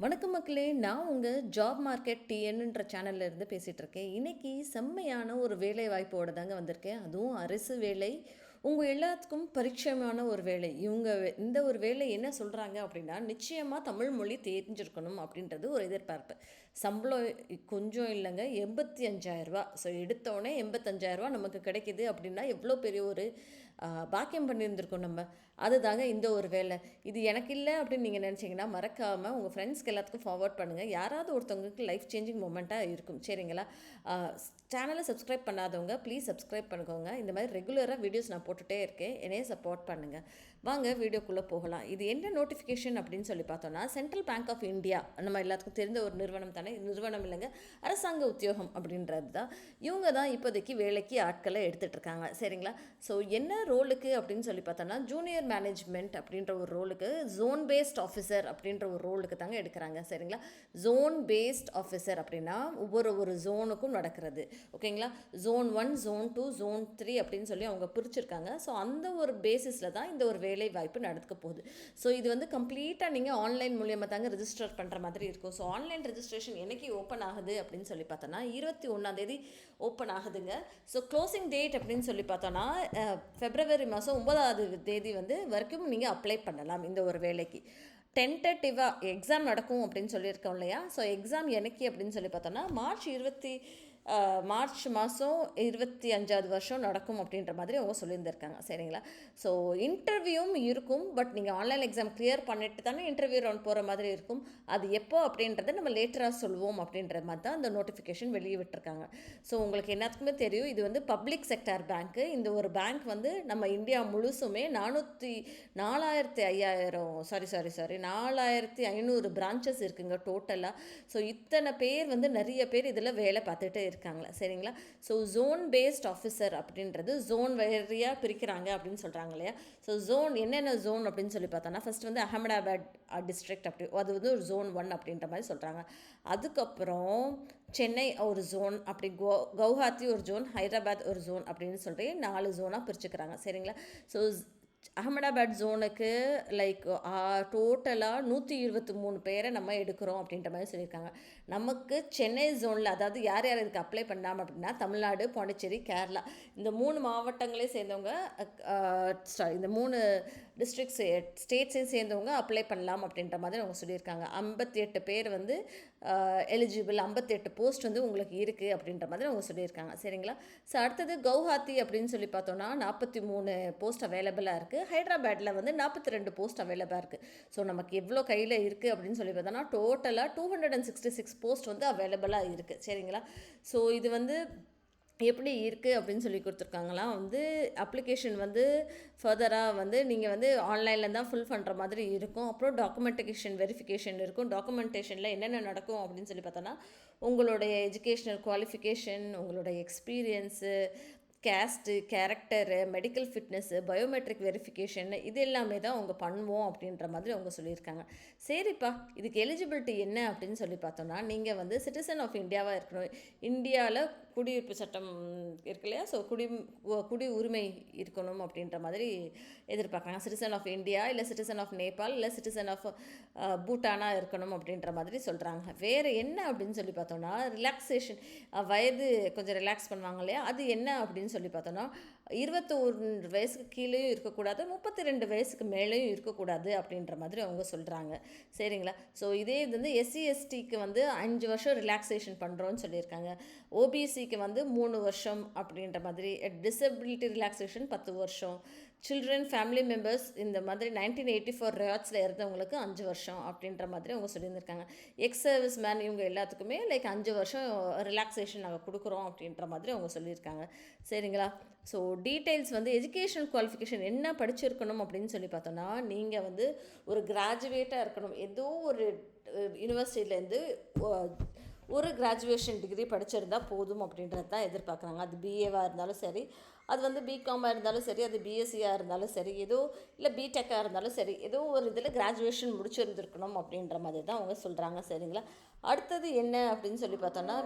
வணக்கம் மக்களே, நான் உங்கள் ஜாப் மார்க்கெட் டிஎன்ன்ற சேனல்ல இருந்து பேசிகிட்டு இருக்கேன். இன்றைக்கி செம்மையான ஒரு வேலை வாய்ப்போடு தாங்க வந்திருக்கேன். அதுவும் அரசு வேலை, உங்கள் எல்லாத்துக்கும் பரிச்சயமான ஒரு வேலை. இந்த ஒரு வேலை என்ன சொல்கிறாங்க அப்படின்னா, நிச்சயமாக தமிழ் மொழி தெரிஞ்சிருக்கணும் அப்படின்றது ஒரு எதிர்பார்ப்பு. சம்பளம் கொஞ்சம் இல்லைங்க, 85,000 ரூபா. ஸோ எடுத்தோடனே 85,000 நமக்கு கிடைக்கிது அப்படின்னா எவ்வளோ பெரிய ஒரு பாக்கியம் பண்ணியிருந்திருக்கோம் நம்ம. அதுதாங்க இந்த ஒரு வேலை. இது எனக்கு இல்லை அப்படின்னு நீங்கள் நினச்சிங்கன்னா மறக்காமல் உங்கள் ஃப்ரெண்ட்ஸ்க்கு எல்லாத்துக்கும் ஃபார்வர்ட் பண்ணுங்கள். யாராவது ஒருத்தவங்களுக்கு லைஃப் சேஞ்சிங் மூமெண்ட்டாக இருக்கும். சரிங்களா? சேனலை சப்ஸ்கிரைப் பண்ணாதவங்க ப்ளீஸ் சப்ஸ்கிரைப் பண்ணிக்கோங்க. இந்த மாதிரி ரெகுலராக வீடியோஸ் நான் போட்டுகிட்டே இருக்கேன். என்னையே சப்போர்ட் பண்ணுங்கள். வாங்க வீடியோக்குள்ளே போகலாம். இது என்ன நோட்டிஃபிகேஷன் அப்படின்னு சொல்லி பார்த்தோன்னா, சென்ட்ரல் பேங்க் ஆஃப் இந்தியா, நம்ம எல்லாத்துக்கும் தெரிந்த ஒரு நிறுவனம் தானே. நிறுவனம் இல்லைங்க, அரசாங்க உத்தியோகம் அப்படின்றது தான். இவங்க தான் இப்போதைக்கு வேலைக்கு ஆட்களை எடுத்துகிட்டு இருக்காங்க. சரிங்களா? ஸோ என்ன ரோலுக்கு அப்படின்னு சொல்லி பார்த்தோன்னா, ஜூனியர் மேனேஜ்மெண்ட் அப்படின்ற ஒரு ரோலுக்கு, ஜோன் பேஸ்ட் ஆஃபீஸர் அப்படின்ற ஒரு ரோலுக்கு தாங்க எடுக்கிறாங்க. சரிங்களா? ஜோன் பேஸ்ட் ஆஃபீஸர் அப்படின்னா ஒவ்வொரு ஜோனுக்கும் நடக்கிறது. ஓகேங்களா? ஜோன் 1, ஜோன் 2, ஜோன் 3 அப்படின்னு சொல்லி அவங்க பிரிச்சிருக்காங்க. ஸோ அந்த ஒரு பேசிஸில் தான் இந்த ஒரு வேலை வாய்ப்பு நடக்க போகுது. ஸோ இது வந்து கம்ப்ளீட்டாக நீங்கள் ஆன்லைன் மூலியமாக தாங்க ரெஜிஸ்டர் பண்ணுற மாதிரி இருக்கும். ஸோ ஆன்லைன் ரெஜிஸ்ட்ரேஷன் என்னைக்கு ஓப்பன் ஆகுது அப்படின்னு சொல்லி பார்த்தோன்னா, 21ஆம் தேதி ஓப்பன் ஆகுதுங்க. ஸோ க்ளோசிங் டேட் அப்படின்னு சொல்லி பார்த்தோன்னா, February மாதம் 9ஆவது தேதி வரைக்கும் நீங்கள் அப்ளை பண்ணலாம் இந்த ஒரு வேலைக்கு. டென்டேட்டிவாக எக்ஸாம் நடக்கும் அப்படின்னு சொல்லியிருக்கோம் இல்லையா? ஸோ எக்ஸாம் என்னைக்கு அப்படின்னு சொல்லி பார்த்தோன்னா, மார்ச் மாதம் 25வது வருஷம் நடக்கும் அப்படின்ற மாதிரி அவங்க சொல்லியிருந்திருக்காங்க. சரிங்களா? ஸோ இன்டர்வியூவும் இருக்கும். பட் நீங்கள் ஆன்லைன் எக்ஸாம் கிளியர் பண்ணிட்டு தானே இன்டர்வியூ ரவுண்ட் போகிற மாதிரி இருக்கும். அது எப்போ அப்படின்றத நம்ம லேட்டராக சொல்லுவோம் அப்படின்ற மாதிரி தான் அந்த நோட்டிஃபிகேஷன் வெளியே விட்டுருக்காங்க. ஸோ உங்களுக்கு எல்லாத்துக்குமே தெரியும், இது பப்ளிக் செக்டார் பேங்க்கு. இந்த ஒரு பேங்க் நம்ம இந்தியா முழுசுமே 4,500 பிரான்ச்சஸ் இருக்குங்க டோட்டலாக. ஸோ இத்தனை பேர் நிறைய பேர் இதில் வேலை பார்த்துட்டு இருக்காங்களா. சரிங்களா? ஸோ ஜோன் பேஸ்ட் ஆஃபீஸர் அப்படின்றது ஜோன் வேறையாக பிரிக்கிறாங்க அப்படின்னு சொல்கிறாங்க இல்லையா? ஸோ ஜோன் என்னென்ன ஜோன் அப்படின்னு சொல்லி பார்த்தோன்னா, ஃபஸ்ட் அகமதாபாத் டிஸ்ட்ரிக்ட் அப்படி அது ஒரு ஜோன் 1 அப்படின்ற மாதிரி சொல்கிறாங்க. அதுக்கப்புறம் சென்னை ஒரு ஜோன், அப்படி கவுஹாத்தி ஒரு ஜோன், ஹைதராபாத் ஒரு ஜோன் அப்படின்னு சொல்லிட்டு 4 ஜோனாக பிரிச்சுக்கிறாங்க. சரிங்களா? ஸோ அகமதாபாத் ஜோனுக்கு டோட்டலாக 123 பேரை நம்ம எடுக்கிறோம் அப்படின்ற மாதிரி சொல்லியிருக்காங்க. நமக்கு சென்னை ஜோனில், அதாவது யார் யார் இதுக்கு அப்ளை பண்ணாமல் அப்படின்னா, தமிழ்நாடு, பாண்டிச்சேரி, கேரளா, இந்த 3 மாவட்டங்களே சேர்ந்தவங்க, இந்த 3 டிஸ்ட்ரிக்ட்ஸ் ஸ்டேட்ஸையும் சேர்ந்தவங்க அப்ளை பண்ணலாம் அப்படின்ற மாதிரி அவங்க சொல்லியிருக்காங்க. 58 பேர் எலிஜிபிள், 58 போஸ்ட் உங்களுக்கு இருக்குது அப்படின்ற மாதிரி அவங்க சொல்லியிருக்காங்க. சரிங்களா? ஸோ அடுத்தது கவுஹாத்தி அப்படின்னு சொல்லி பார்த்தோன்னா 43 போஸ்ட் அவைலபிளாக இருக்குது. ஹைதராபாத்தில் 42 போஸ்ட் அவைலபிளாக இருக்குது. ஸோ நமக்கு எவ்வளோ கையில் இருக்குது அப்படின்னு சொல்லி பார்த்தோன்னா, டோட்டலாக 266 போஸ்ட் அவைலபிளாக இருக்குது. சரிங்களா? ஸோ இது எப்படி இருக்குது அப்படின்னு சொல்லி கொடுத்துருக்காங்களாம். அப்ளிகேஷன் ஃபர்தராக நீங்கள் ஆன்லைனில் தான் ஃபில் பண்ணுற மாதிரி இருக்கும். அப்புறம் டாக்குமெண்டேஷன் வெரிஃபிகேஷன் இருக்கும். டாக்குமெண்டேஷனில் என்னென்ன நடக்கும் அப்படின்னு சொல்லி பார்த்தோன்னா, உங்களுடைய எஜுகேஷ்னல் குவாலிஃபிகேஷன், உங்களுடைய experience, caste, character, medical fitness, biometric verification, இது எல்லாமே தான் அவங்க பண்ணுவோம் அப்படின்ற மாதிரி அவங்க சொல்லியிருக்காங்க. சரிப்பா, இதுக்கு எலிஜிபிலிட்டி என்ன அப்படின்னு சொல்லி பார்த்தோன்னா, நீங்கள் சிட்டிசன் ஆஃப் இந்தியாவாக இருக்கணும். இந்தியாவில் குடியிருப்பு சட்டம் இருக்கு இல்லையா? ஸோ குடி உரிமை இருக்கணும் அப்படின்ற மாதிரி எதிர்பார்க்குறாங்க. சிட்டிசன் ஆஃப் இந்தியா, இல்லை சிட்டிசன் ஆஃப் நேபாள், இல்லை சிட்டிசன் ஆஃப் பூட்டானாக இருக்கணும் அப்படின்ற மாதிரி சொல்கிறாங்க. வேறு என்ன அப்படின்னு சொல்லி பார்த்தோன்னா, ரிலாக்ஸேஷன், வயது கொஞ்சம் ரிலாக்ஸ் பண்ணுவாங்க இல்லையா? அது என்ன அப்படின்னு சொல்லி பார்த்தோன்னா, 21 வயசுக்கு கீழேயும் இருக்கக்கூடாது, 32 வயசுக்கு மேலேயும் இருக்கக்கூடாது அப்படின்ற மாதிரி அவங்க சொல்கிறாங்க. சரிங்களா? ஸோ இதே எஸ்சி எஸ்டிக்கு 5 வருஷம் ரிலாக்ஸேஷன் பண்ணுறோன்னு சொல்லியிருக்காங்க. ஓபிசிக்கு 3 வருஷம் அப்படின்ற மாதிரி, டிசபிலிட்டி ரிலாக்ஸேஷன் 10 வருஷம், சில்ட்ரன், ஃபேமிலி மெம்பர்ஸ் இந்த மாதிரி 1984 ரயாட்ஸில் இருந்தவங்களுக்கு 5 வருஷம் அப்படின்ற மாதிரி அவங்க சொல்லியிருந்திருக்காங்க. எக்ஸ் சர்வீஸ் மேன் இவங்க எல்லாத்துக்குமே 5 வருஷம் ரிலாக்ஸேஷன் நாங்கள் கொடுக்குறோம் அப்படின்ற மாதிரி அவங்க சொல்லியிருக்காங்க. சரிங்களா? ஸோ டீட்டெயில்ஸ் எஜுகேஷனல் குவாலிஃபிகேஷன் என்ன படிச்சிருக்கணும் அப்படின்னு சொல்லி பார்த்தோன்னா, நீங்கள் ஒரு கிராஜுவேட்டாக இருக்கணும். ஏதோ ஒரு யூனிவர்சிட்டியிலேருந்து ஒரு கிராஜுவேஷன் டிகிரி படிச்சிருந்தால் போதும் அப்படின்றது தான் எதிர்பார்க்குறாங்க. அது பிஏவாக இருந்தாலும் சரி, அது பிகாமாக இருந்தாலும் சரி, அது பிஎஸ்சியாக இருந்தாலும் சரி, இல்லை பிடெக்காக இருந்தாலும் சரி, ஏதோ ஒரு இதில் கிராஜுவேஷன் முடிச்சிருந்துருக்கணும் அப்படின்ற மாதிரி தான் அவங்க சொல்கிறாங்க. சரிங்களா? அடுத்தது என்ன அப்படின்னு சொல்லி பார்த்தோன்னா,